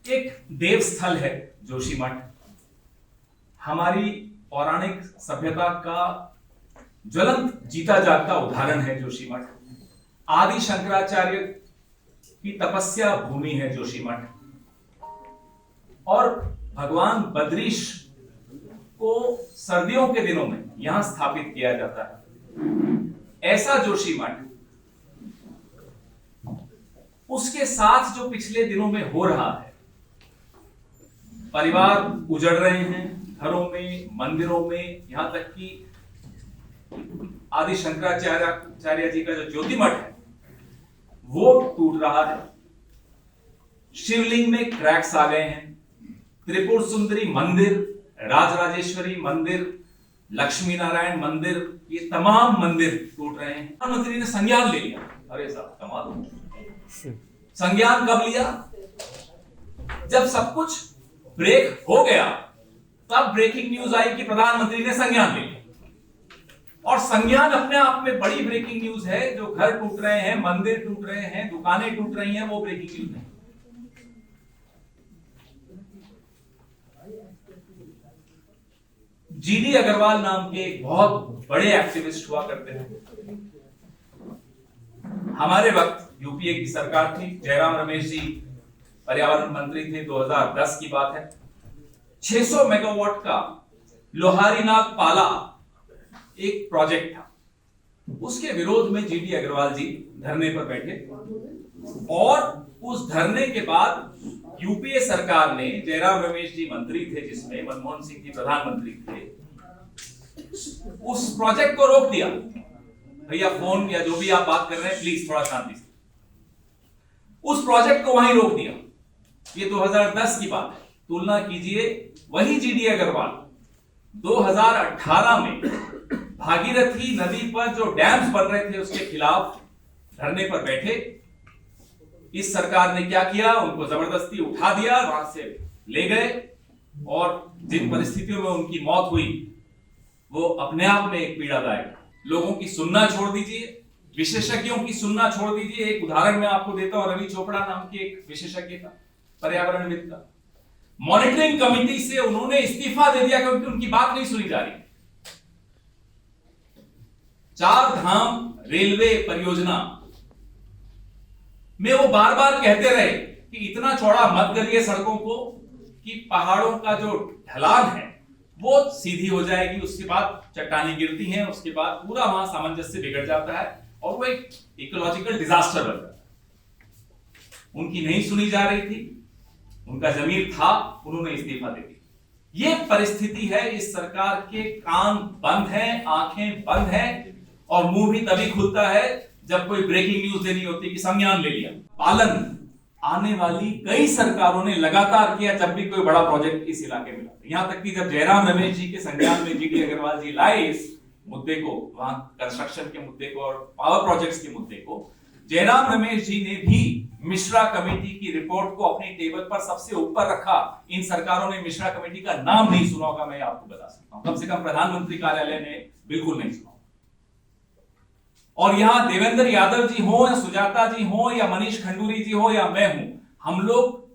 एक देव स्थल है जोशीमठ। हमारी पौराणिक सभ्यता का ज्वलंत जीता जागता उदाहरण है जोशीमठ। आदि शंकराचार्य की तपस्या भूमि है जोशीमठ और भगवान बद्रीश को सर्दियों के दिनों में यहां स्थापित किया जाता है। ऐसा जोशीमठ, उसके साथ जो पिछले दिनों में हो रहा है, परिवार उजड़ रहे हैं, घरों में, मंदिरों में, यहां तक कि आदि शंकराचार्य जी का जो ज्योतिमठ है वो टूट रहा है। शिवलिंग में क्रैक्स आ गए हैं। त्रिपुर सुंदरी मंदिर, राजराजेश्वरी मंदिर, लक्ष्मी नारायण मंदिर, ये तमाम मंदिर टूट रहे हैं। प्रधानमंत्री ने संज्ञान ले लिया। अरे साहब कमाल हो। संज्ञान कब लिया? जब सब कुछ ब्रेक हो गया, तब ब्रेकिंग न्यूज आई कि प्रधानमंत्री ने संज्ञान ले लिया। और संज्ञान अपने आप में बड़ी ब्रेकिंग न्यूज है। जो घर टूट रहे हैं, मंदिर टूट रहे हैं, दुकानें टूट रही हैं, वो ब्रेकिंग न्यूज नहीं। जीडी अग्रवाल नाम के एक बहुत बड़े एक्टिविस्ट हुआ करते हैं। हमारे वक्त यूपीए की सरकार थी, जयराम रमेश जी पर्यावरण मंत्री थे, 2010 की बात है। 600 मेगावाट का लोहारीनाग पाला एक प्रोजेक्ट था, उसके विरोध में जीडी अग्रवाल जी धरने पर बैठे और उस धरने के बाद यूपीए सरकार ने, जयराम रमेश जी मंत्री थे जिसमें मनमोहन सिंह जी प्रधानमंत्री थे, उस प्रोजेक्ट को रोक दिया। भैया फोन या जो भी आप बात कर रहे हैं प्लीज थोड़ा शांति से। उस प्रोजेक्ट को वहीं रोक दिया। ये 2010 की बात है। तुलना कीजिए, वही जीडी अग्रवाल 2018 में भागीरथी नदी पर जो डैम्स बन रहे थे उसके खिलाफ धरने पर बैठे। इस सरकार ने क्या किया? उनको जबरदस्ती उठा दिया, वहां से ले गए और जिन परिस्थितियों में उनकी मौत हुई वो अपने आप में एक पीड़ादायक। लोगों की सुनना छोड़ दीजिए, विशेषज्ञों की सुनना छोड़ दीजिए। एक उदाहरण मैं आपको देता हूं, रवि चोपड़ा नाम के एक विशेषज्ञ का, पर्यावरणविद का। मॉनिटरिंग कमेटी से उन्होंने इस्तीफा दे दिया क्योंकि उनकी बात नहीं सुनी जा रही। 4 धाम रेलवे परियोजना में वो बार बार कहते रहे कि इतना चौड़ा मत करिए सड़कों को कि पहाड़ों का जो ढलान है वो सीधी हो जाएगी, उसके बाद चट्टानें गिरती हैं, उसके बाद पूरा वहां सामंजस्य बिगड़ जाता है और वो एक इकोलॉजिकल डिजास्टर बन जाता है। उनकी नहीं सुनी जा रही थी, उनका जमीर था, उन्होंने इस्तीफा दे दिया। ये परिस्थिति है। इस सरकार के कान बंद हैं, आंखें बंद हैं और मुंह भी तभी खुलता है जब कोई ब्रेकिंग न्यूज देनी होती है कि संज्ञान ले लिया। पालन आने वाली कई सरकारों ने लगातार किया जब भी कोई बड़ा प्रोजेक्ट इस इलाके में लाते। यहां तक कि जब जयराम रमेश जी के संज्ञान में जीडी अग्रवाल जी लाए इस मुद्दे को, वहां कंस्ट्रक्शन के मुद्दे को और पावर प्रोजेक्ट्स के मुद्दे को, जयराम रमेश जी ने भी मिश्रा कमेटी की रिपोर्ट को अपनी टेबल पर सबसे ऊपर रखा। इन सरकारों ने मिश्रा कमेटी का नाम नहीं सुना होगा, मैं आपको बता सकता हूं। कम से कम प्रधानमंत्री कार्यालय ने बिल्कुल नहीं सुना। और यहां देवेंद्र यादव जी हो या सुजाता जी हो या मनीष खंडूरी जी हो या मैं हूं, हम लोग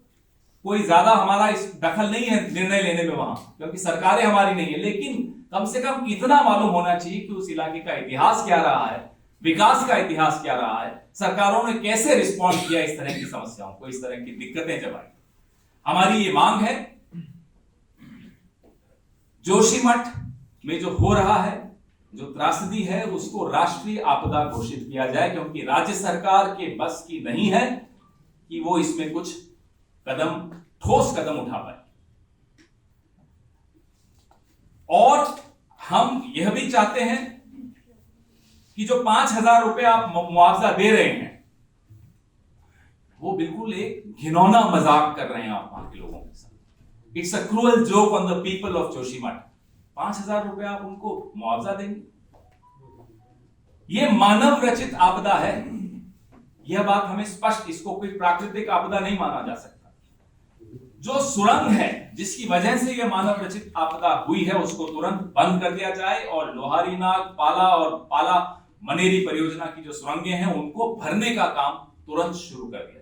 कोई ज्यादा हमारा इस दखल नहीं है निर्णय लेने में वहां, क्योंकि सरकारें हमारी नहीं है। लेकिन कम से कम इतना मालूम होना चाहिए कि उस इलाके का इतिहास क्या रहा है, विकास का इतिहास क्या रहा है, सरकारों ने कैसे रिस्पॉन्ड किया इस तरह की समस्याओं को, इस तरह की दिक्कतें जब आई। हमारी ये मांग है, जोशीमठ में जो हो रहा है, जो त्रासदी है, उसको राष्ट्रीय आपदा घोषित किया जाए, क्योंकि राज्य सरकार के बस की नहीं है कि वो इसमें कुछ कदम, ठोस कदम उठा पाए। और हम यह भी चाहते हैं कि जो 5,000 रुपए आप मुआवजा दे रहे हैं वो बिल्कुल एक घिनौना मजाक कर रहे हैं आप वहां के लोगों के साथ। It's a cruel joke on the people of Joshimath. 5,000 रुपए आप उनको मुआवजा देंगे? यह मानव रचित आपदा है, यह बात हमें स्पष्ट, इसको कोई प्राकृतिक आपदा नहीं माना जा सकता। जो सुरंग है जिसकी वजह से यह मानव रचित आपदा हुई है उसको तुरंत बंद कर दिया जाए और लोहारीनाग, पाला और पाला मनेरी परियोजना की जो सुरंगें हैं उनको भरने का काम तुरंत शुरू कर दिया।